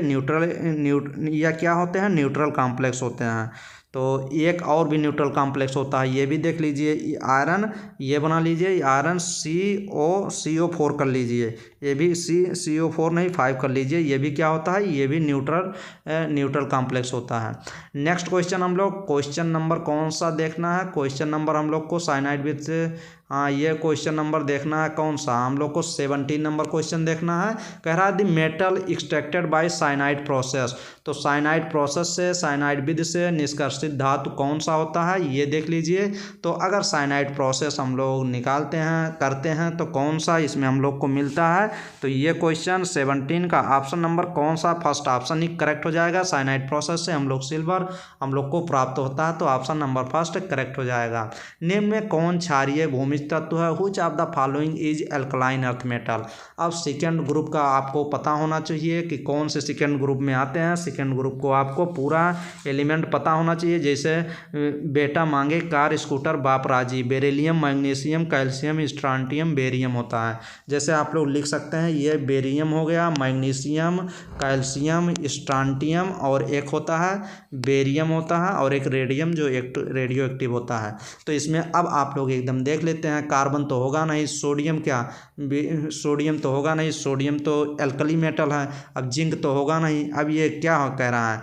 या क्या होते हैं, न्यूट्रल कॉम्प्लेक्स होते हैं। तो एक और भी न्यूट्रल कॉम्प्लेक्स होता है, ये भी देख लीजिए। आयरन ये बना लीजिए, आयरन CO4 कर लीजिए, ये भी CO4 नहीं 5 कर लीजिए। ये भी क्या होता है, ये भी न्यूट्रल कॉम्प्लेक्स होता है। नेक्स्ट क्वेश्चन हम लोग, क्वेश्चन नंबर कौन सा देखना है, क्वेश्चन नंबर हम लोग को साइनाइड विद ये क्वेश्चन नंबर देखना है कौन सा, हम लोग को 17 नंबर क्वेश्चन देखना है। कह रहा है the metal extracted bye cyanide process. तो साइनाइड प्रोसेस से, साइनाइड विधि से निष्कर्षित धातु कौन सा होता है, ये देख लीजिए। तो अगर साइनाइड प्रोसेस हम लोग निकालते हैं, करते हैं, तो कौन सा इसमें हम लोग को मिलता है। तो ये क्वेश्चन 17 का ऑप्शन नंबर कौन सा, फर्स्ट ऑप्शन ही करेक्ट हो जाएगा। साइनाइड प्रोसेस से हम लोग सिल्वर हम लोग को प्राप्त होता है, तो ऑप्शन नंबर फर्स्ट करेक्ट हो जाएगा। निम्न में कौन क्षारीय भूमिज तत्व है, which of the following is alkaline earth metal. अब सेकेंड ग्रुप का आपको पता होना चाहिए कि कौन से सेकेंड ग्रुप में आते हैं। सेकेंड ग्रुप को आपको पूरा एलिमेंट पता होना चाहिए, जैसे बेटा मांगे कार स्कूटर बाप राजी, बेरिलियम मैग्नीशियम कैल्शियम स्ट्रांटियम बेरियम होता है। जैसे आप लोग लिख सकते हैं, ये बेरियम हो गया, मैग्नीशियम कैल्शियम स्ट्रांटियम, और एक होता है बेरियम होता है, और एक रेडियम जो रेडियो एक्टिव होता है। तो इसमें अब आप लोग एकदम देख लेते हैं, कार्बन तो होगा नहीं, सोडियम सोडियम तो होगा नहीं, सोडियम तो एल्कली मेटल है। अब जिंक तो होगा नहीं। अब ये क्या कह रहा है,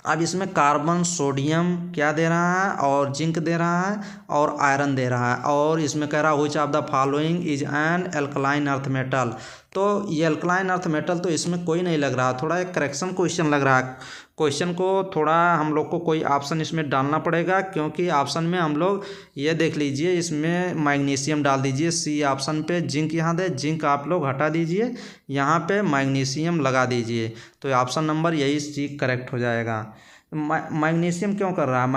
अब इसमें कार्बन सोडियम क्या दे रहा है, और जिंक दे रहा है, और आयरन दे रहा है, और इसमें कह रहा है which of the following is an alkaline earth metal. तो ये एल्कलाइन अर्थ मेटल तो इसमें कोई नहीं लग रहा, थोड़ा एक करेक्शन क्वेश्चन लग रहा है। क्वेश्चन को थोड़ा हम लोग को कोई ऑप्शन इसमें डालना पड़ेगा, क्योंकि ऑप्शन में हम लोग ये देख लीजिए, इसमें मैग्नीशियम डाल दीजिए सी ऑप्शन पे, जिंक यहाँ दे, जिंक आप लोग हटा दीजिए, यहाँ पे मैग्नीशियम लगा दीजिए। तो ऑप्शन नंबर यही सी करेक्ट हो जाएगा। मैग्नीशियम क्यों कर रहा है,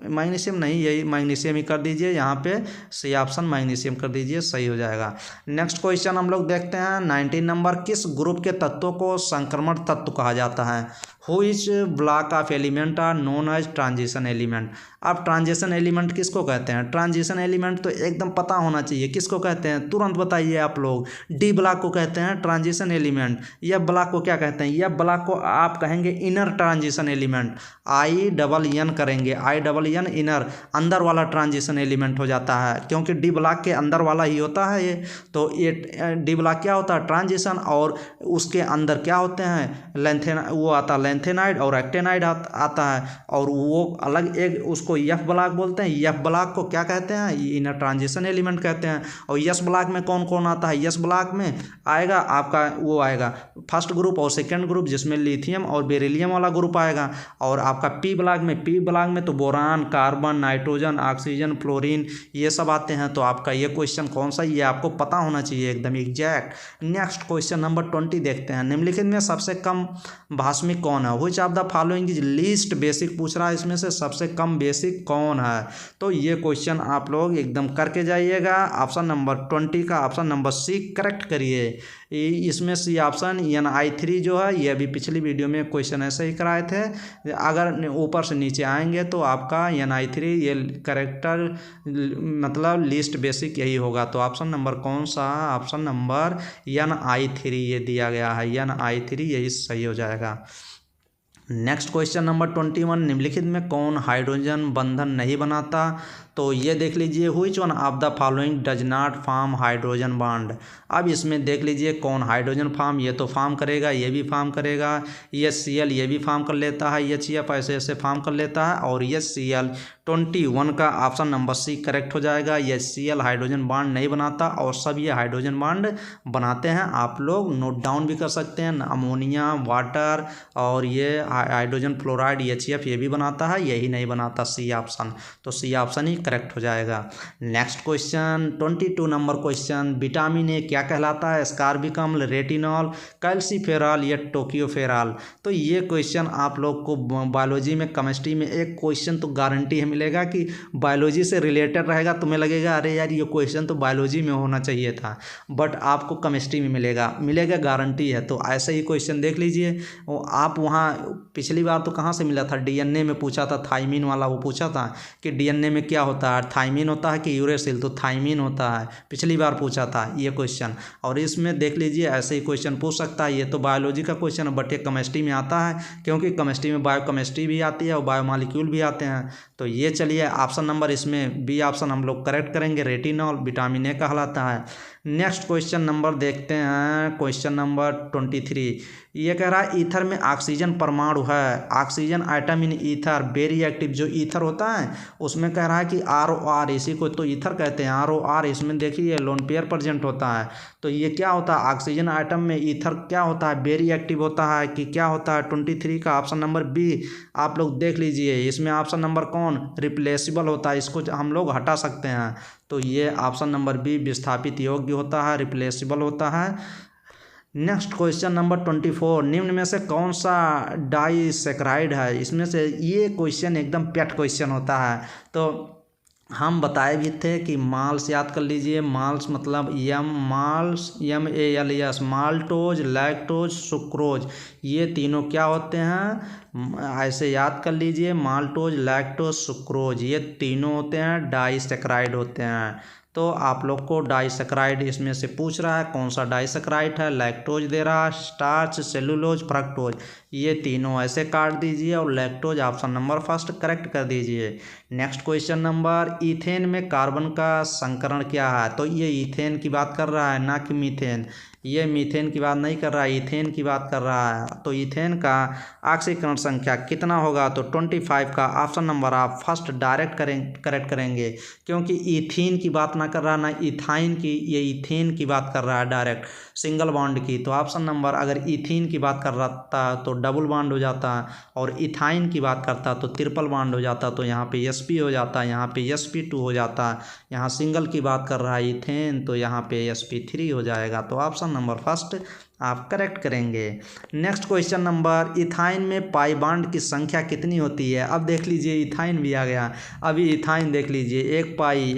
मैग्नीशियम नहीं, यही मैग्नीशियम ही कर दीजिए, यहाँ पे सी ऑप्शन मैग्नीशियम कर दीजिए, सही हो जाएगा। नेक्स्ट क्वेश्चन हम लोग देखते हैं 19 नंबर, किस ग्रुप के तत्वों को संक्रमण तत्व कहा जाता है। Which block of element are known as transition element. अब ट्रांजिशन एलिमेंट किसको कहते हैं, ट्रांजिशन एलिमेंट तो एकदम पता होना चाहिए किसको कहते हैं, तुरंत बताइए आप लोग। डी ब्लॉक को कहते हैं ट्रांजिशन एलिमेंट। यह ब्लॉक को क्या कहते हैं, यह ब्लॉक को आप कहेंगे इनर ट्रांजिशन एलिमेंट, INN करेंगे, INN इनर, अंदर वाला ट्रांजिशन एलिमेंट हो जाता है, क्योंकि डी ब्लॉक के अंदर वाला ही होता है ये। तो ये डी ब्लॉक क्या होता है, ट्रांजिशन, और उसके अंदर क्या होते हैं, वो आता लेंथेनाइड और एक्टेनाइड आता है, और वो अलग एक उसको एफ ब्लॉक बोलते हैं। एफ ब्लॉक को क्या कहते हैं, इनर ट्रांजिशन एलिमेंट कहते हैं। और एस ब्लॉक में कौन कौन आता है, एस ब्लॉक में आएगा आपका वो आएगा फर्स्ट ग्रुप और सेकंड ग्रुप, जिसमें लिथियम और बेरिलियम वाला ग्रुप आएगा। और आपका पी ब्लॉक में तो boron, carbon, nitrogen, oxygen, fluorine, ये सब आते हैं। तो आपका ये क्वेश्चन कौन सा, ये आपको पता होना चाहिए एकदम एग्जैक्ट। नेक्स्ट क्वेश्चन नंबर 20 देखते हैं, निम्नलिखित में सबसे कम भास्मिक कौन है, which of the following is least basic पूछ रहा है, इसमें से सबसे कम बेसिक कौन है। तो ये क्वेश्चन आप लोग एकदम करके जाइएगा। ऑप्शन नंबर 20 का ऑप्शन नंबर सी करेक्ट करिए। इसमें सी ऑप्शन Ni3 जो है, ये अभी पिछली वीडियो में क्वेश्चन ऐसे ही कराए थे, अगर ऊपर से नीचे आएंगे तो आपका Ni3 ये करेक्टर मतलब लीस्ट बेसिक यही होगा। तो ऑप्शन नंबर कौन सा, ऑप्शन नंबर Ni3 ये दिया गया है, Ni3 यही सही हो जाएगा। नेक्स्ट क्वेश्चन नंबर 21, निम्नलिखित में कौन हाइड्रोजन बंधन नहीं बनाता। तो ये देख लीजिए, which one of the following does not form hydrogen bond. अब इसमें देख लीजिए कौन हाइड्रोजन फॉर्म, ये तो फॉर्म करेगा, ये भी फॉर्म करेगा, HCl ये भी फॉर्म कर लेता है, HF ऐसे फॉर्म कर लेता है, और HCl 21 का ऑप्शन नंबर सी करेक्ट हो जाएगा। HCl हाइड्रोजन बॉन्ड नहीं बनाता, और सब ये हाइड्रोजन बॉन्ड बनाते हैं। आप लोग नोट डाउन भी कर सकते हैं, अमोनिया, वाटर, और ये हाइड्रोजन फ्लोराइड HCF ये भी बनाता है, यही नहीं बनाता, सी ऑप्शन। तो सी ऑप्शन ही करेक्ट हो जाएगा। Next question 22 number question, vitamin A क्या कहलाता है? स्कारबिक अम्ल, रेटिनॉल, कैल्सीफेरॉल या टोक्योफेरॉल। तो ये क्वेश्चन आप लोग को बायोलॉजी में, केमिस्ट्री में एक क्वेश्चन तो गारंटी है मिलेगा कि बायोलॉजी से रिलेटेड रहेगा। तुम्हें लगेगा अरे यार ये क्वेश्चन तो बायोलॉजी में होना चाहिए था, बट आपको केमिस्ट्री में मिलेगा गारंटी है। तो ऐसा ही क्वेश्चन देख लीजिए। आप वहाँ पिछली बार तो कहाँ से मिला था, DNA में पूछा था, थाइमिन वाला वो पूछा था कि DNA में क्या होता है, थाइमिन होता है कि यूरेसिल, तो थाइमिन होता है, पिछली बार पूछा था ये क्वेश्चन। और इसमें देख लीजिए ऐसे ही क्वेश्चन पूछ सकता है। ये तो बायोलॉजी का क्वेश्चन है, बट ये केमिस्ट्री में आता है, क्योंकि केमिस्ट्री में बायोकेमिस्ट्री भी आती है और बायोमॉलिक्यूल भी आते हैं। तो ये चलिए ऑप्शन नंबर इसमें बी ऑप्शन हम लोग करेक्ट करेंगे, रेटिनॉल विटामिन ए कहलाता है। नेक्स्ट क्वेश्चन नंबर देखते हैं, क्वेश्चन नंबर 23। ये कह रहा है ईथर में ऑक्सीजन परमाणु है, oxygen atom in ether very active. जो ईथर होता है उसमें कह रहा है कि ROR, इसी को तो ईथर कहते हैं, ROR। इसमें देखिए लोन पेयर प्रेजेंट होता है। तो ये क्या होता है, ऑक्सीजन आइटम में ईथर क्या होता है, वेरी एक्टिव होता है कि क्या होता है? 23 का ऑप्शन नंबर बी आप लोग देख लीजिए। इसमें ऑप्शन नंबर कौन, रिप्लेसिबल होता है, इसको हम लोग हटा सकते हैं। तो ये ऑप्शन नंबर बी विस्थापित योग्य होता है, रिप्लेसिबल होता है। नेक्स्ट क्वेश्चन नंबर 24, निम्न में से कौन सा डाइसैकराइड है? इसमें से ये क्वेश्चन एकदम पेट क्वेश्चन होता है। तो हम बताए भी थे कि माल्स याद कर लीजिए, माल्स मतलब MALS, माल्टोज, लैक्टोज, सुक्रोज, ये तीनों क्या होते हैं, ऐसे याद कर लीजिए, माल्टोज, लैक्टोज, सुक्रोज, ये तीनों होते हैं डाइसैकराइड होते हैं। तो आप लोग को डाइसैकराइड इसमें से पूछ रहा है कौन सा डाइसैकराइड है, लैक्टोज दे रहा है, स्टार्च, सेलुलोज, फ्रक्टोज, ये तीनों ऐसे काट दीजिए और lactose option number first correct कर दीजिए। नेक्स्ट क्वेश्चन नंबर, ईथेन में कार्बन का संकरण क्या है? तो ये ईथेन की बात कर रहा है, ना कि मीथेन। ये मीथेन की बात नहीं कर रहा है, ईथेन की बात कर रहा है। तो ईथेन का ऑक्सीकरण संख्या कितना होगा? तो 25 का ऑप्शन नंबर आप फर्स्ट डायरेक्ट करेक्ट करेंगे, क्योंकि ईथीन की बात ना कर रहा, ना इथाइन की, ये ईथेन की बात कर रहा है डायरेक्ट सिंगल बॉन्ड की। तो ऑप्शन नंबर अगर ईथीन की बात कर रहा था तो डबल बॉन्ड हो जाता, और इथाइन की बात करता तो ट्रिपल बॉन्ड हो जाता। तो यहाँ पे sp हो जाता, यहाँ पे sp2 हो जाता। यहाँ सिंगल की बात कर रहा है इथेन, तो यहाँ पे sp3 हो जाएगा। तो ऑप्शन नंबर फर्स्ट आप करेक्ट करेंगे। नेक्स्ट क्वेश्चन नंबर, इथाइन में पाई बॉन्ड की संख्या कितनी होती है? अब देख लीजिए इथाइन भी आ गया। अभी इथाइन देख लीजिए, एक पाई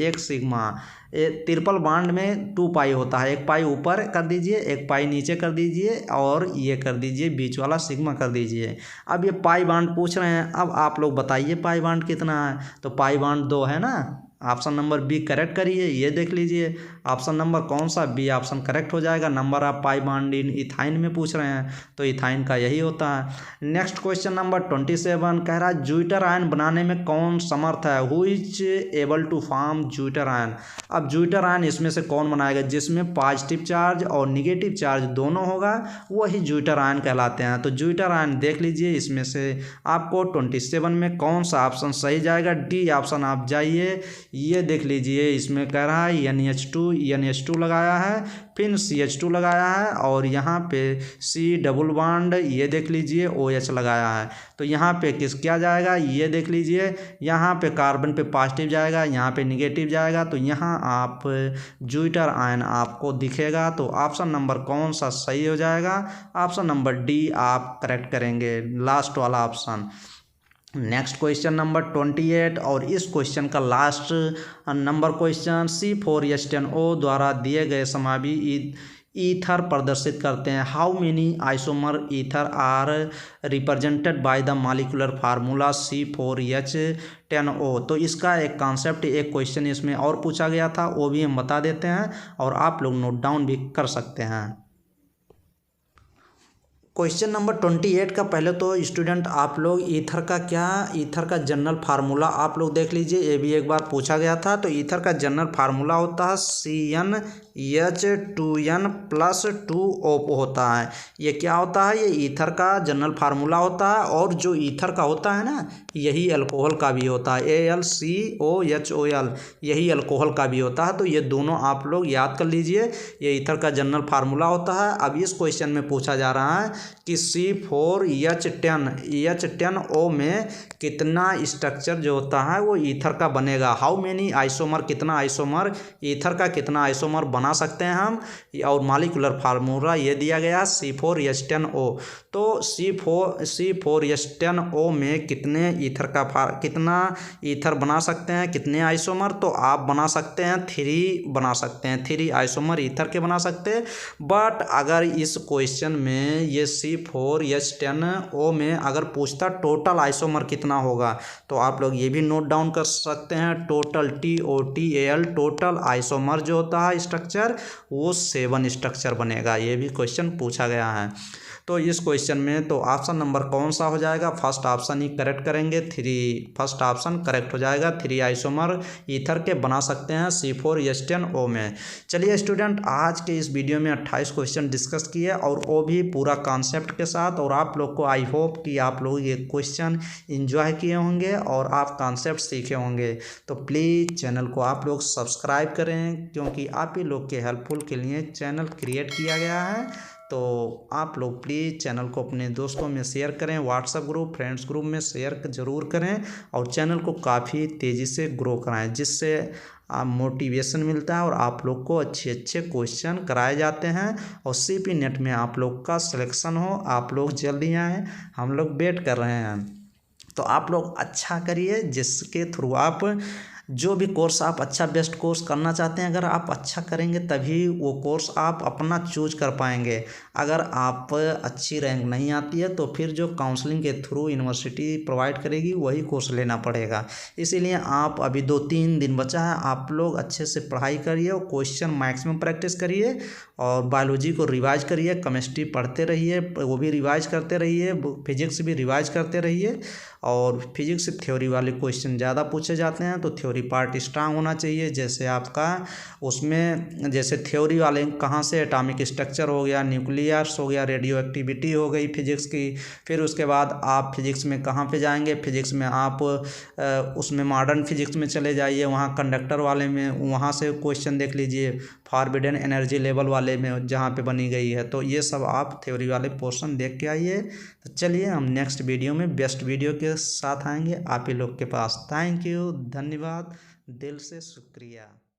एक सिग्मा, ट्रिपल बॉन्ड में 2 पाई होता है, एक पाई ऊपर कर दीजिए, एक पाई नीचे कर दीजिए, और ये कर दीजिए बीच वाला सिग्मा कर दीजिए। अब ये पाई बॉन्ड पूछ रहे हैं, अब आप लोग बताइए पाई बॉन्ड कितना है? तो पाई बॉन्ड 2 है ना, ऑप्शन नंबर बी करेक्ट करिए। ये देख लीजिए ऑप्शन नंबर कौन सा, बी ऑप्शन करेक्ट हो जाएगा। Number of pi bond in ethyne में पूछ रहे हैं, तो इथाइन का यही होता है। नेक्स्ट क्वेश्चन नंबर 27 कह रहा है ज्यूटर आयन बनाने में कौन समर्थ है? Who is able to form zwitterion. अब ज्यूटर आयन इसमें से कौन बनाएगा? जिसमें पॉजिटिव चार्ज और निगेटिव चार्ज दोनों होगा, वही ज्यूटर आयन कहलाते हैं। तो ज्यूटर आयन देख लीजिए, इसमें से आपको 27 में कौन सा ऑप्शन सही जाएगा? डी ऑप्शन आप जाइए। ये देख लीजिए, इसमें कह रहा है NH2 लगाया है, फिर CH2 लगाया है, और यहाँ पे C डबल बॉन्ड ये देख लीजिए OH लगाया है। तो यहाँ पे क्या जाएगा? ये देख लीजिए, यहाँ पे कार्बन पे पॉजिटिव जाएगा, यहाँ पे निगेटिव जाएगा। तो यहाँ आप ज्यूटर आयन आपको दिखेगा। तो ऑप्शन नंबर कौन सा सही हो जाएगा? ऑप्शन नंबर डी आप करेक्ट करेंगे, लास्ट वाला ऑप्शन। नेक्स्ट क्वेश्चन नंबर 28, और इस क्वेश्चन का लास्ट नंबर क्वेश्चन, C4H10O द्वारा दिए गए समावी ईथर प्रदर्शित करते हैं। How many isomer ether are represented by the molecular formula C4H10O। तो इसका एक कॉन्सेप्ट, एक क्वेश्चन इसमें और पूछा गया था, वो भी हम बता देते हैं और आप लोग नोट डाउन भी कर सकते हैं। क्वेश्चन नंबर 28 का पहले तो स्टूडेंट आप लोग ईथर का जनरल फार्मूला आप लोग देख लीजिए, ये भी एक बार पूछा गया था। तो ईथर का जनरल फार्मूला होता है H2n+2O होता है। ये क्या होता है? ये ईथर का जनरल फार्मूला होता है, और जो ईथर का होता है ना, यही अल्कोहल का भी होता है। AlCOHOl यही अल्कोहल का भी होता है। तो ये दोनों आप लोग याद कर लीजिए, ये ईथर का जनरल फार्मूला होता है। अब इस क्वेश्चन में पूछा जा रहा है कि C4H10O में कितना स्ट्रक्चर जो होता है वो ईथर का बनेगा। हाउ मेनी आइसोमर, कितना आइसोमर ईथर का, कितना आइसोमर बना सकते हैं हम, और मॉलिक्यूलर फार्मूला ये दिया गया C4H10O। तो C4H10O में कितना ईथर बना सकते हैं, कितने आइसोमर? तो आप बना सकते हैं 3 बना सकते हैं, 3 आइसोमर ईथर के बना सकते हैं। बट अगर इस क्वेश्चन में ये C4H10O में अगर पूछता टोटल आइसोमर कितना होगा, तो आप लोग ये भी नोट डाउन कर सकते हैं। टोटल TOTAL टोटल आइसोमर जो होता है स्ट्रक्चर, वो 7 स्ट्रक्चर बनेगा। ये भी क्वेश्चन पूछा गया है। तो इस क्वेश्चन में तो ऑप्शन नंबर कौन सा हो जाएगा? फर्स्ट ऑप्शन ही करेक्ट करेंगे, 3। फर्स्ट ऑप्शन करेक्ट हो जाएगा। 3 आइसोमर ईथर के बना सकते हैं C4H10O में। चलिए स्टूडेंट, आज के इस वीडियो में 28 क्वेश्चन डिस्कस किए, और वो भी पूरा कॉन्सेप्ट के साथ। और आप लोग को आई होप कि आप लोग ये क्वेश्चन इंजॉय किए होंगे और आप कॉन्सेप्ट सीखे होंगे। तो प्लीज़ चैनल को आप लोग सब्सक्राइब करें, क्योंकि आप ही लोग के हेल्पफुल के लिए चैनल क्रिएट किया गया है। तो आप लोग प्लीज़ चैनल को अपने दोस्तों में शेयर करें, व्हाट्सएप ग्रुप, फ्रेंड्स ग्रुप में शेयर ज़रूर करें, और चैनल को काफ़ी तेज़ी से ग्रो कराएं, जिससे आप मोटिवेशन मिलता है और आप लोग को अच्छे अच्छे क्वेश्चन कराए जाते हैं, और CP नेट में आप लोग का सिलेक्शन हो। आप लोग जल्दी आएँ, हम लोग वेट कर रहे हैं। तो आप लोग अच्छा करिए, जिसके थ्रू आप जो भी कोर्स आप अच्छा बेस्ट कोर्स करना चाहते हैं, अगर आप अच्छा करेंगे तभी वो कोर्स आप अपना चूज कर पाएंगे। अगर आप अच्छी रैंक नहीं आती है तो फिर जो काउंसलिंग के थ्रू यूनिवर्सिटी प्रोवाइड करेगी वही कोर्स लेना पड़ेगा। इसीलिए आप अभी 2-3 दिन बचा है, आप लोग अच्छे से पढ़ाई करिए और क्वेश्चन मैक्सिमम प्रैक्टिस करिए, और बायोलॉजी को रिवाइज करिए, केमिस्ट्री पढ़ते रहिए, वो भी रिवाइज करते रहिए, फिजिक्स भी रिवाइज करते रहिए। और फिजिक्स से थ्योरी वाले क्वेश्चन ज़्यादा पूछे जाते हैं, तो थ्योरी पार्ट स्ट्रांग होना चाहिए। जैसे आपका उसमें जैसे थ्योरी वाले कहाँ से एटॉमिक स्ट्रक्चर हो गया, न्यूक्लियस हो गया, रेडियो एक्टिविटी हो गई फिजिक्स की। फिर उसके बाद आप फिजिक्स में कहाँ पे जाएंगे? फिजिक्स में आप उसमें मॉडर्न फिजिक्स में चले जाइए, वहाँ कंडक्टर वाले में वहाँ से क्वेश्चन देख लीजिए, फॉरबिडन एनर्जी लेवल वाले में जहाँ पे बनी गई है। तो ये सब आप थ्योरी वाले पोर्शन देख के आइए। तो चलिए हम नेक्स्ट वीडियो में बेस्ट वीडियो के साथ आएंगे आप ही लोग के पास। थैंक यू, धन्यवाद, दिल से शुक्रिया।